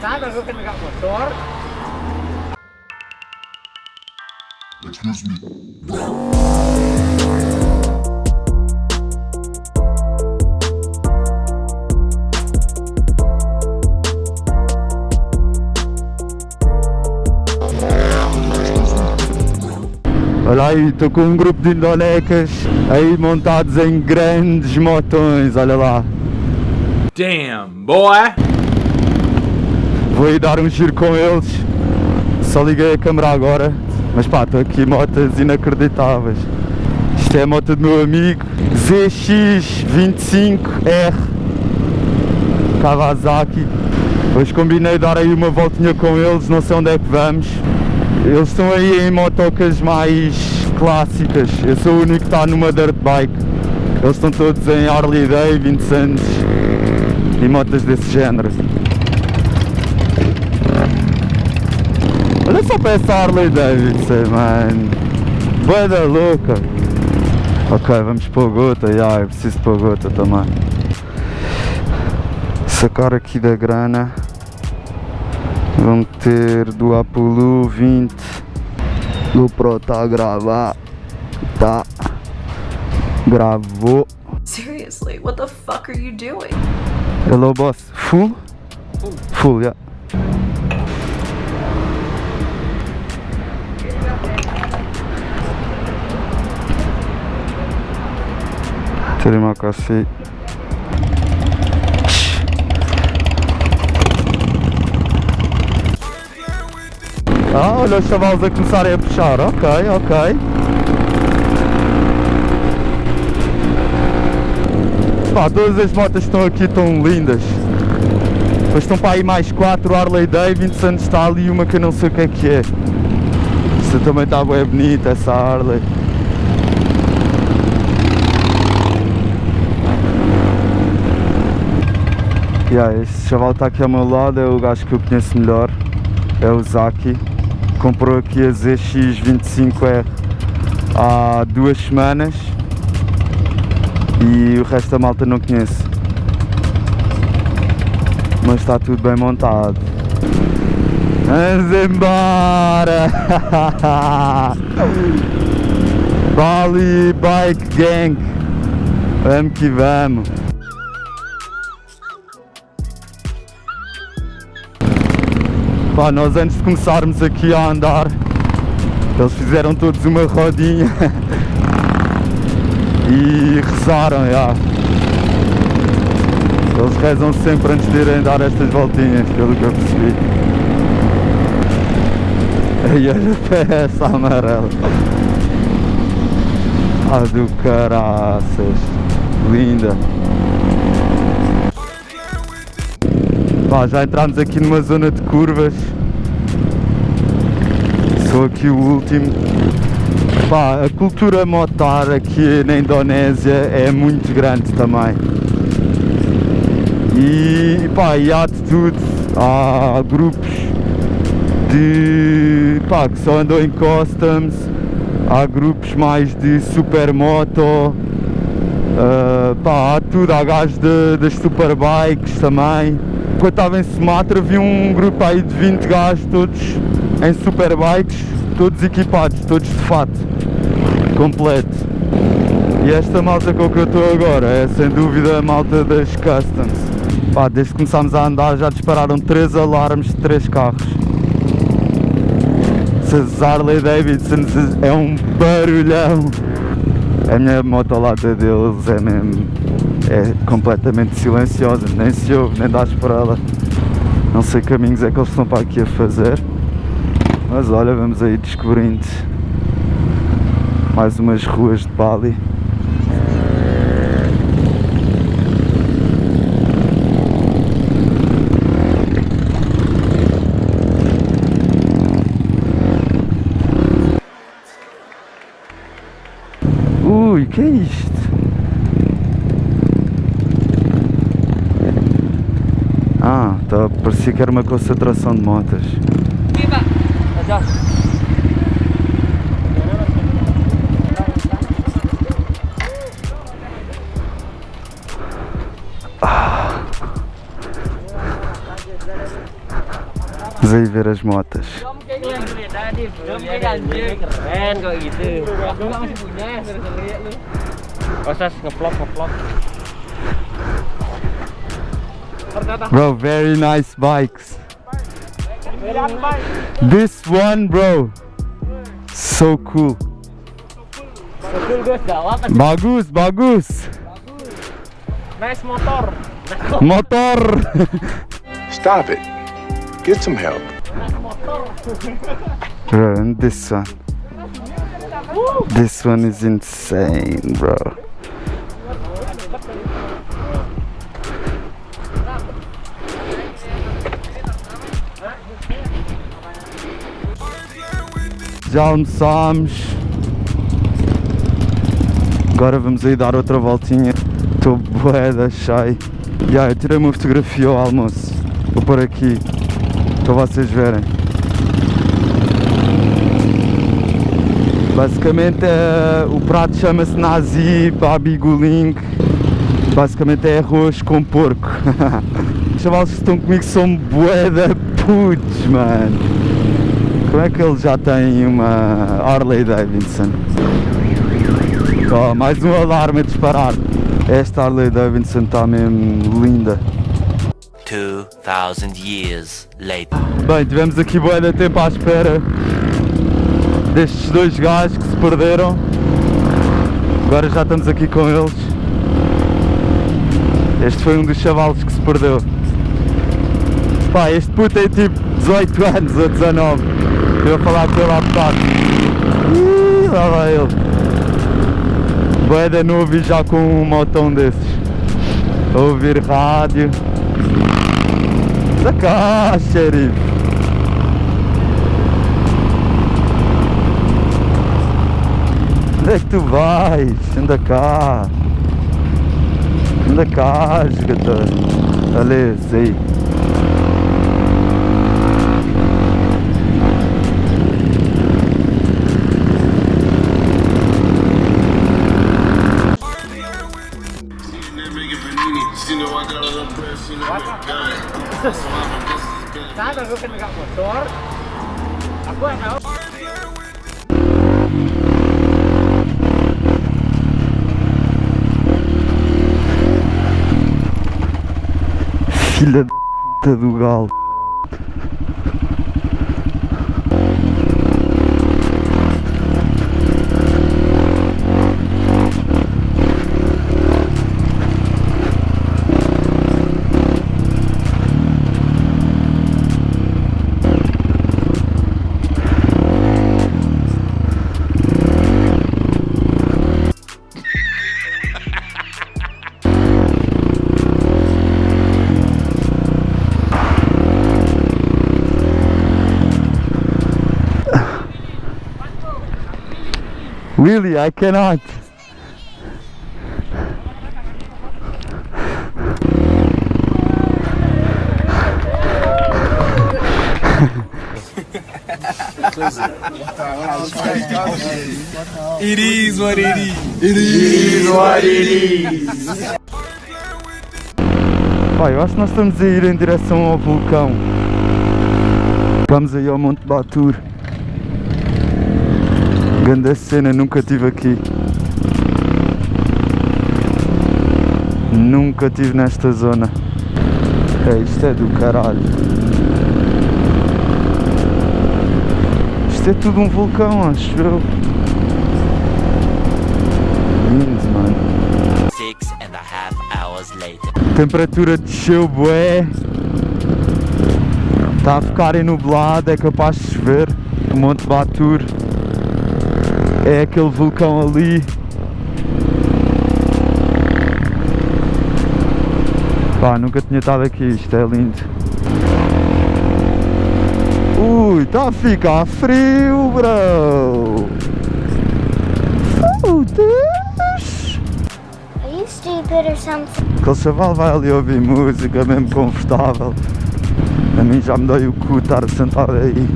Nada, eu vou pegar o motor. Excuse me. Olha aí, estou com um grupo de indonecas aí montados em grandes motões, olha lá. Damn, boy! Vou aí dar um giro com eles, só liguei a câmera agora, mas pá, estou aqui motas inacreditáveis. Isto é a moto do meu amigo ZX25R Kawasaki. Hoje combinei dar aí uma voltinha com eles, não sei onde é que vamos. Eles estão aí em motocas mais clássicas, eu sou o único que está numa dirt bike. Eles estão todos em Harley Davidson e motas desse género. Olha só para essa Harley Davidson, mano. Boeda louca. Ok, vamos para o gota, eu preciso para o gota também. Sacar aqui da grana. Vamos ter do Apollo 20. O Pro está a gravar. Tá. Gravou. Seriously, what the fuck are you doing? Hello boss. Full? Full, yeah. Terima kasih. Ah, olha os chavalos a começarem a puxar, ok. Pá, todas as motas que estão aqui estão lindas. Depois estão para aí mais 4 Harley Davidson, está ali uma que eu não sei o que é. Esta também está bem bonita, essa Harley. Este chaval está aqui ao meu lado, é o gajo que eu conheço melhor. É o Zaki, comprou aqui a ZX25R há 2 semanas e o resto da malta não conhece, mas está tudo bem montado. Vamos embora! Bali Bike Gang, vamos que vamos! Pá, nós antes de começarmos aqui a andar, eles fizeram todos uma rodinha e rezaram, já. Eles rezam sempre antes de irem dar estas voltinhas, pelo que eu percebi. Aí olha para essa amarela. Ah, do caraças, linda. Pá, já entramos aqui numa zona de curvas. Sou aqui o último. Pá, a cultura motar aqui na Indonésia é muito grande também. E pá, e há de tudo. Há grupos de pá, que só andam em customs. Há grupos mais de supermoto. Pá, há tudo. Há gajos das superbikes também. Quando estava em Sumatra vi um grupo aí de 20 gajos, todos em superbikes, todos equipados, todos de fato, completo. E esta malta com que eu estou agora é sem dúvida a malta das customs. Pá, desde que começámos a andar já dispararam 3 alarmes de 3 carros. Essas Harley Davidson é um barulhão. A minha moto ao lado deles é mesmo... é completamente silenciosa, nem se ouve, nem dás por ela. Não sei que caminhos é que eles estão para aqui a fazer. Mas olha, vamos aí descobrindo mais umas ruas de Bali. Ui, que é isto? Ah, parecia que era uma concentração de motas. Viva! Já. Vamos aí ver as motas. Keren kok gitu. Aku nggak masih punya, lihat lu. Proses ngevlog. Bro, very nice bikes. This one, bro, so cool. Betul Gus, jawab. Bagus. Nice motor. Motor. Stop it. Get some help. Bro, and this one. This one is insane, bro. Já almoçámos. Agora vamos aí dar outra voltinha. Estou bué da cheio. Eu tirei uma fotografia ao almoço. Vou pôr aqui para vocês verem. Basicamente o prato chama-se Nazi Babigoling. Basicamente é arroz com porco. Os chavalos que estão comigo são bué da putos, mano. Como é que ele já tem uma Harley Davidson? Oh, mais um alarme a disparar. Esta Harley Davidson está mesmo linda. 2000 years later. Bem, tivemos aqui bué de tempo à espera destes dois gajos que se perderam. Agora já estamos aqui com eles. Este foi um dos chavalos que se perdeu. Pá, este puto tem tipo 18 anos ou 19. Estou a falar com ele há bocado. Lá vai ele. Bué de novo e já com um motão desses. A ouvir rádio. Da cá, xerife. Onde é que tu vais? Anda cá. Anda cá, jogador. Ali, aí. Sana gue kan megang motor. Aku yang tahu. Filha da puta do galo. Really, I cannot. It is what it is. It is what it is. Pai, eu acho que nós estamos a ir em direção ao vulcão. Vamos aí ao Monte Batur. Grande cena, nunca estive aqui. Nunca estive nesta zona. Isto é do caralho. Isto é tudo um vulcão, acho eu. Lindo, mano. 6.5 hours later. A temperatura desceu bué. Está a ficar enublado, é capaz de chover. O Monte Batur é aquele vulcão ali. Pá, nunca tinha estado aqui, isto é lindo. Ui, está a ficar frio, bro. Foda-se. Are you stupid or something? Aquele chaval vai ali ouvir música, mesmo confortável. A mim já me dói o cu estar sentado aí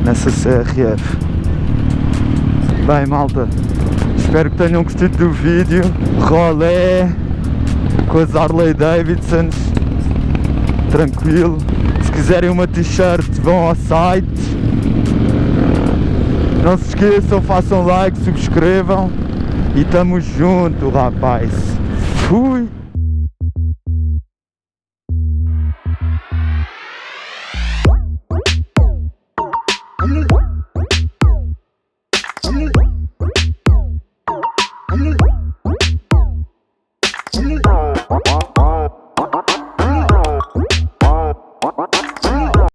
nessa CRF. Bem, malta, espero que tenham gostado do vídeo. Rolé com as Harley Davidsons, tranquilo. quiserem uma t-shirt, vão ao site. Não se esqueçam, façam like, subscrevam. E tamo junto, rapaz. Fui!